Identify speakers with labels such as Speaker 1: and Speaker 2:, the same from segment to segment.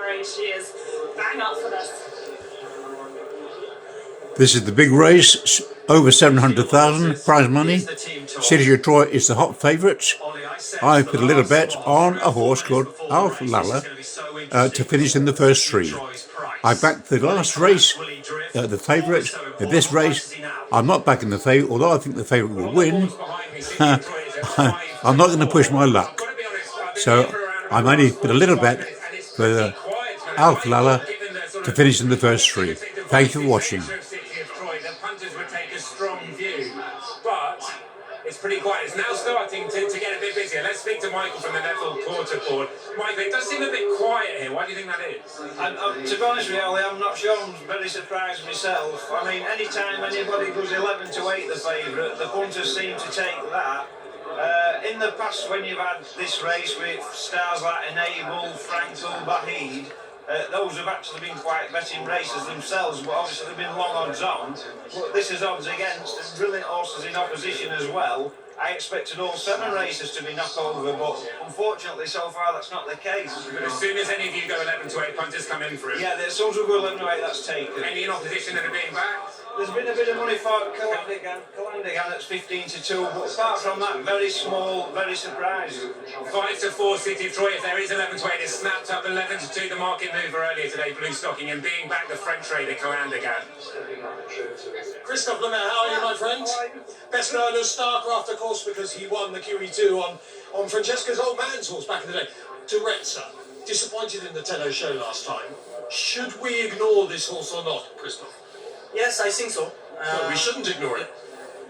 Speaker 1: race. She is bang up for this.
Speaker 2: This is the big race, over 700,000 prize money. City of Troy is the hot favourite. I put a little bet on a horse called Alf Lala to finish in the first three. I backed the last race, the favourite. In this race, I'm not backing the favourite, although I think the favourite will win. I'm not going to push my luck. So I'm only put a little bet for Alf Lala to finish in the first three. Thank you for watching.
Speaker 3: It's pretty quiet. It's now starting to get a bit busier. Let's speak to Michael from the Neville Quarter Board. Michael, it does seem a bit quiet here. Why do you think that is?
Speaker 4: To be honest with you, Ollie, I'm not sure. I'm very surprised myself. I mean, any time anybody goes 11 to 8 the favourite, the punters seem to take that. In the past, when you've had this race with stars like Enable, Frankel, Bahid, those have actually been quite betting races themselves, but obviously they've been long odds on. But this is odds against, and brilliant horses in opposition as well. I expected all 7 races to be knocked over, but unfortunately so far that's not the case.
Speaker 3: But as soon as any of you go 11 to 8, punters come in for it.
Speaker 4: Yeah, as soon as we go 11 to 8, that's taken.
Speaker 3: Any in opposition that are being backed?
Speaker 4: There's been a bit of money for Calandigan at 15 to 2, but apart from that, very small, very surprised.
Speaker 3: 5 to 4, City of Troy. If there is 11 to 8, it's snapped up 11 to 2. The market mover earlier today, Blue Stocking, and being back the French trader Calandigan.
Speaker 5: Christophe Lemay, how are you, my friend? Best known as Starcraft, of course, because he won the QE2 on Francesca's old man's horse back in the day. Terezza, disappointed in the Tenno show last time. Should we ignore this horse or not, Christophe?
Speaker 6: Yes, I think so.
Speaker 5: No, we shouldn't ignore it.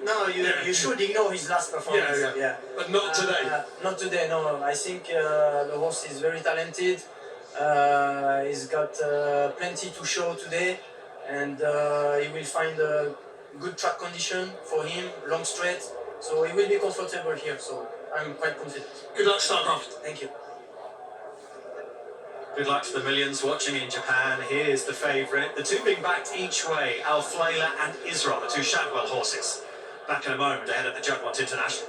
Speaker 6: No, you should ignore his last performance.
Speaker 5: Yeah. But not today.
Speaker 6: Not today, no. I think the horse is very talented. He's got plenty to show today, and he will find a good track condition for him, long straight. So he will be comfortable here. So I'm quite confident.
Speaker 5: Good luck, Starcraft.
Speaker 6: Thank you.
Speaker 7: Good luck to the millions watching in Japan. Here's the favourite. The two being backed each way, Alflela and Isra, the two Shadwell horses. Back in a moment ahead of the Juddmonte International.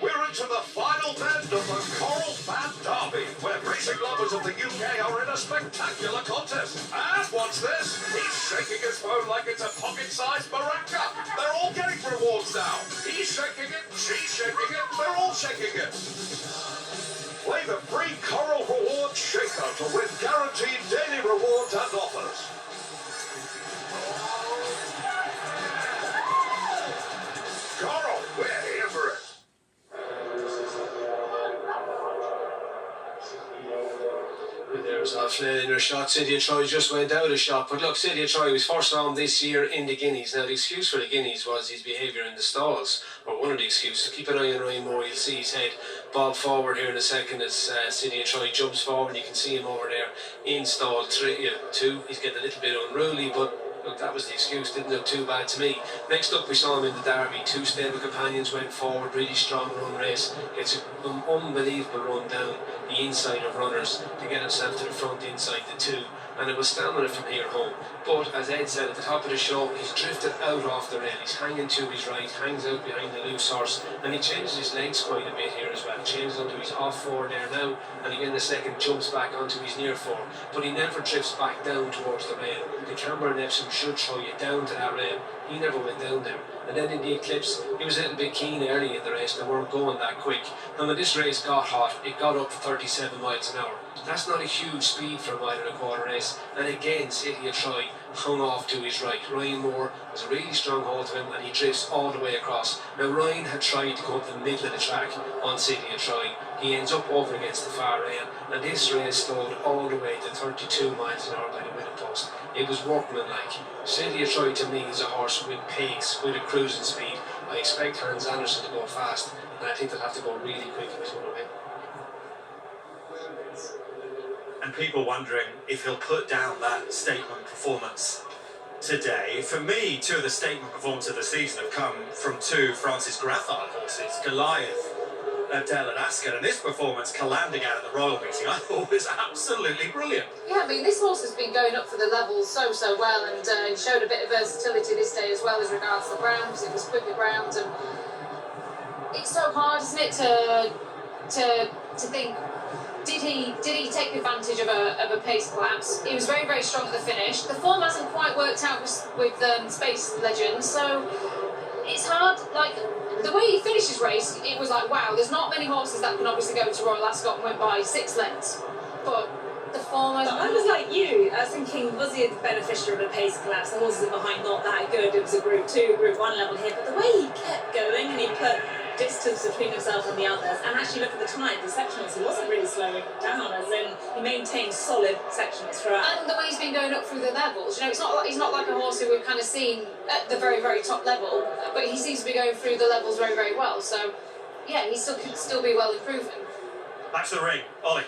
Speaker 8: We're into the final bend of the Coral Fan Derby, where racing lovers of the UK are in a spectacular contest. And what's this? He's shaking his phone like it's a pocket-sized maraca. They're all getting rewards now. He's shaking it, she's shaking it, they're all shaking it. Play the free Coral Rewards Shaker to win guaranteed daily rewards and offers. Coral, we're here for it.
Speaker 5: There's Alflela in a shot. City of Troy just went out a shot. But look, City of Troy was first on this year in the Guineas. Now, the excuse for the Guineas was his behaviour in the stalls, or one of the excuses. Keep an eye on Ryan Moore. You'll see his head bob forward here in a second as City of Troy jumps forward. You can see him over there in stall 2. He's getting a little bit unruly, but look, that was the excuse. Didn't look too bad to me. Next up, we saw him in the Derby. 2 stable companions went forward. Really strong run race. Gets an unbelievable run down the inside of runners to get himself to the front inside the 2. And it was stamina from here home. But as Ed said at the top of the show, he's drifted out off the rail. He's hanging to his right, hangs out behind the loose horse, and he changes his legs quite a bit here as well. Changes onto his off 4 there now, and again the second jumps back onto his near 4. But he never drifts back down towards the rail. The camber and Epsom should throw you down to that rail. He never went down there. And then in the Eclipse, he was a little bit keen early in the race. They weren't going that quick. And when this race got hot, it got up to 37 miles an hour. That's not a huge speed for a 1.25 mile race. And again, City of Troy hung off to his right. Ryan Moore was a really strong hold to him, and he drifts all the way across. Now, Ryan had tried to go up the middle of the track on City of Troy. He ends up over against the far rail, and this race stalled all the way to 32 miles an hour by the middle post. It was workmanlike. City of Troy to me is a horse with pace, with a cruising speed. I expect Hans Andersen to go fast, and I think they'll have to go really quick if he's going to win.
Speaker 7: And people wondering if he'll put down that statement performance today. For me, 2 of the statement performances of the season have come from 2 Francis Grathard horses, Goliath, Adele and Ascot, and this performance, Calandigan at the Royal Meeting, I thought was absolutely brilliant.
Speaker 1: Yeah, I mean, this horse has been going up for the levels so well, and he showed a bit of versatility this day as well as regards the ground, because it was quicker ground, and it's so hard, isn't it, to think, did he he take advantage of a pace collapse? He was very, very strong at the finish. The form hasn't quite worked out with Space Legends, so it's hard. Like, the way he finished his race, it was like, wow, there's not many horses that can obviously go to Royal Ascot and win by 6 lengths. But the form
Speaker 9: But I was like you, I was thinking, was he the beneficiary of a pace collapse? The horses behind not that good, it was a Group 2, Group 1 level here, but the way he kept going and he put distance between himself and the others, and actually look at the time, the sectionals, he wasn't really slowing down, as in he maintained solid sectionals throughout.
Speaker 1: And the way he's been going up through the levels, you know, he's not like a horse who we've kind of seen at the very, very top level, but he seems to be going through the levels very, very well. So, yeah, he could still be well improving.
Speaker 7: Back to the ring, Ollie.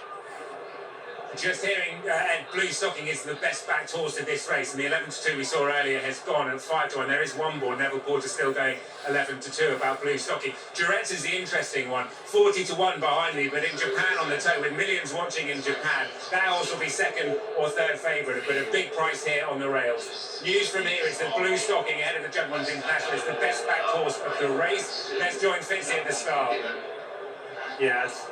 Speaker 3: Just hearing Ed, Blue Stocking is the best backed horse in this race, and the 11-2 we saw earlier has gone at 5-1. There is one more. Neville Porter still going 11-2 about Blue Stocking. Duretz is the interesting one, 40-1 behind me, but in Japan on the toe, with millions watching in Japan, that horse will be second or third favourite, but a big price here on the rails. News from here is that Blue Stocking, ahead of the Judgment International, is the best backed horse of the race. Let's join Fitzy at the start.
Speaker 7: Yes.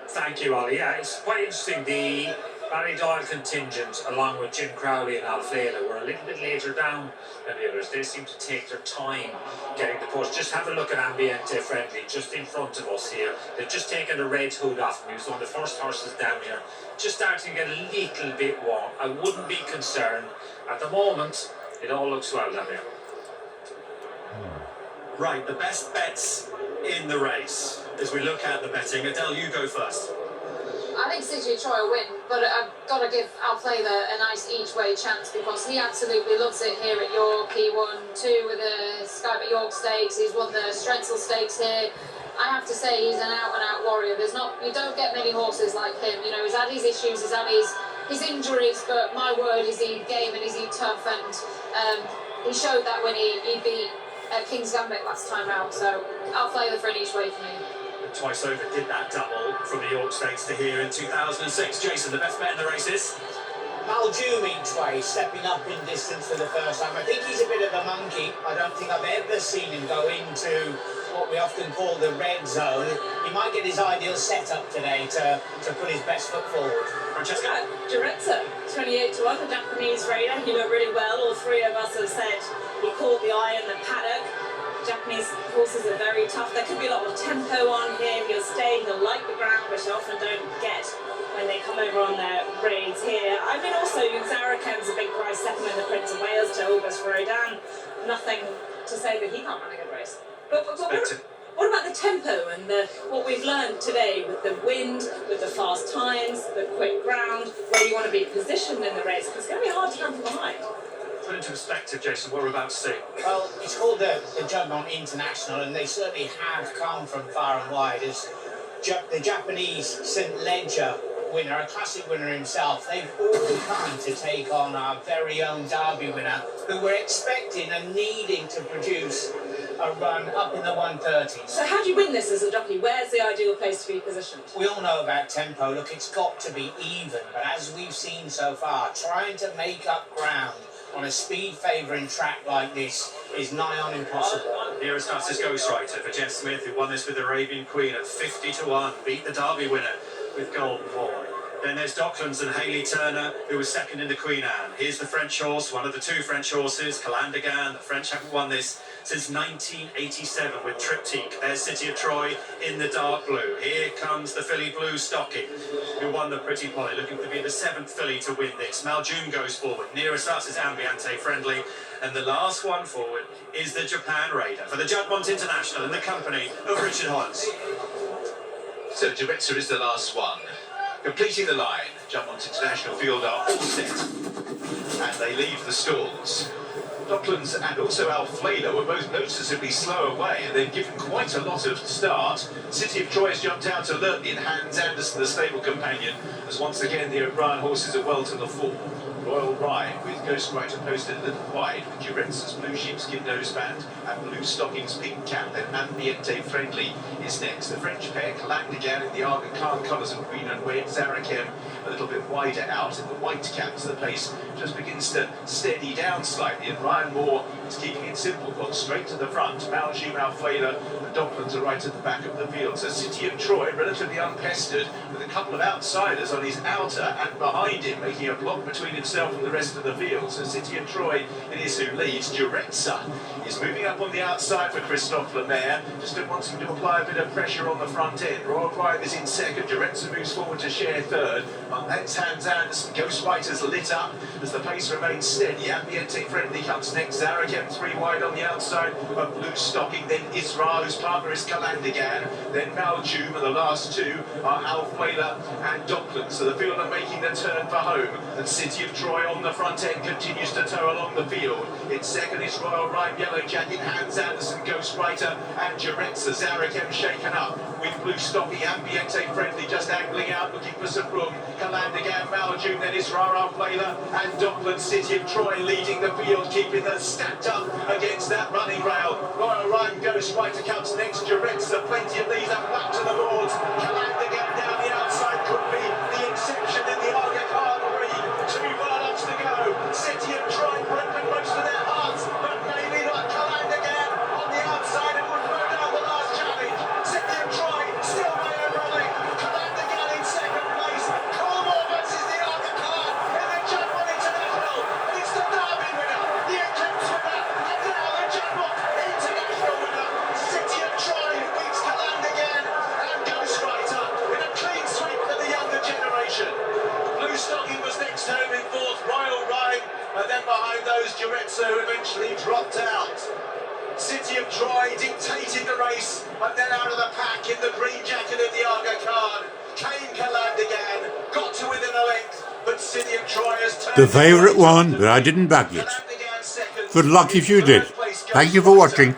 Speaker 7: Thank you, Ollie. Yeah, it's quite interesting. The Barry Doyle contingent, along with Jim Crowley and Al Fela, were a little bit later down than the others. They seem to take their time getting the push. Just have a look at Ambiente Friendly, just in front of us here. They've just taken the red hood off him. He was one of the first horses down here. Just starting to get a little bit warm. I wouldn't be concerned. At the moment, it all looks well down here. Right, the best bets in the race. As we look at the betting, Adele, you go first.
Speaker 1: I think City Troy will win, but I've got to give Al Flavor a nice each-way chance because he absolutely loves it here at York. He won 2 with the Skybet York Stakes. He's won the Strensel Stakes here. I have to say he's an out-and-out warrior. You don't get many horses like him. You know, he's had his issues, he's had his injuries, but my word, is he game and is he tough, and he showed that when he beat King's Gambit last time out. So Al Flavor for an each-way for me.
Speaker 7: Twice over did that double from the York Stakes to here in 2006. Jason, the best bet in the race is?
Speaker 10: Maljoom each way, stepping up in distance for the first time. I think he's a bit of a monkey. I don't think I've ever seen him go into what we often call the red zone. He might get his ideal setup today to put his best foot forward.
Speaker 7: Francesca?
Speaker 9: Duretto, 28-1, the Japanese raider. He looked really well. All 3 of us have said he caught the eye in the paddock. Japanese horses are very tough. There could be a lot of tempo on him. He'll stay, he'll like the ground, which they often don't get when they come over on their raids here. I mean, also, Zaraken's a big price, second in the Prince of Wales to August Rodin. Nothing to say that he can't run a good race. But what about the tempo and what we've learned today with the wind, with the fast times, the quick ground, where you want to be positioned in the race? Because it's going to be hard to come from behind.
Speaker 7: Put into perspective, Jason, what we're about to see.
Speaker 10: Well, it's called the Judgment International, and they certainly have come from far and wide. As the Japanese St. Ledger winner, a classic winner himself, they've all come to take on our very own Derby winner, who we're expecting and needing to produce a run up in the 130s.
Speaker 9: So how do you win this as a jockey? Where's the ideal place to be positioned?
Speaker 10: We all know about tempo. Look, it's got to be even, but as we've seen so far, trying to make up ground on a speed favouring track like this is nigh on impossible.
Speaker 7: Here is Narcissus Ghostwriter for Jeff Smith, who won this with the Arabian Queen at 50-1, beat the Derby winner with Golden Ball. Then there's Docklands and Hayley Turner, who was second in the Queen Anne. Here's the French horse, one of the 2 French horses, Calandagan. The French haven't won this since 1987 with Triptyque. There's City of Troy in the dark blue. Here comes the filly Blue Stocking, who won the Pretty Polly, looking to be the 7th filly to win this. Maljoom goes forward. Nearest us is Ambiente Friendly. And the last one forward is the Japan Raider for the Judgment International in the company of Richard Hollis.
Speaker 8: So Duretto is the last one. Completing the line, Judgment International field are all set. And they leave the stalls. Docklands and also Al Flavor were both noticeably slow away, and they've given quite a lot of start. City of Troy has jumped out alertly, and Hans Anderson, the stable companion, as once again the O'Brien horses are well to the fore. Royal Ride with Ghost Rider posted a little wide with Durence's blue sheepskin noseband and blue stockings pink cap. Then Ambiente Friendly is next. The French pair collide again in the Aga Khan colours of green and red. Zarakem a little bit wider out in the white caps. The pace just begins to steady down slightly, and Ryan Moore is keeping it simple, gone straight to the front. Maljim, Alfela and Docklands are right at the back of the field. So City of Troy relatively unpestered with a couple of outsiders on his outer and behind him, making a block between himself and the rest of the field. So City of Troy, it is who leads. Duretza is moving up on the outside for Christophe Lemaire, just wanting to apply a bit of pressure on the front end. Royal Pride is in second. Duretza moves forward to share third. That's Hans Anderson. Ghost Rider's lit up as the pace remains steady. Ambiente Friendly comes next. Zarakem 3 wide on the outside of blue stocking. Then Isra, whose partner is Kalandigan. Then Maljum, and the last two are Alfuela and Docklands. So the field are making the turn for home. And City of Troy on the front end continues to tow along the field. In second is Royal Rhyme, Yellow Jacket, Hans Anderson, Ghost Rider and Duretza. Zarakem shaken up with blue stocking. Ambiente Friendly just angling out, looking for some room. Kalandigan, Maljum, then Isra, Alfuela and Docklands. City of Troy leading the field, keeping them stacked up against that running rail. Royal Rhyme, Ghost Rider comes next. Duretza, plenty of these up back to the boards. Kalandigan down the outside could be the exception in the Aga Khan League. 2 furlongs to go. City of Troy broken most of their hearts, but maybe not Kalandigan on the outside and would throw down the last challenge. City of Troy still way rolling. Kalandigan in second place. Colmore versus the Aga Khan in the General International. And it's the Derby winner, the Eclipse winner, and now the General International winner. City of Troy who beats Kalandigan and Ghost Rider in a clean sweep for the younger generation. Blue Stocking was next home in fourth, Royal Rhyme, and then behind those Duretza who eventually dropped out. City of Troy dictated the race, and then out of the pack in the green jacket of the Aga Khan came Kalandigan, got to within a length, but City of Troy has turned
Speaker 2: The favourite one, but I didn't back it.
Speaker 8: Kalandigan second.
Speaker 2: Good luck if you did. Thank you for watching.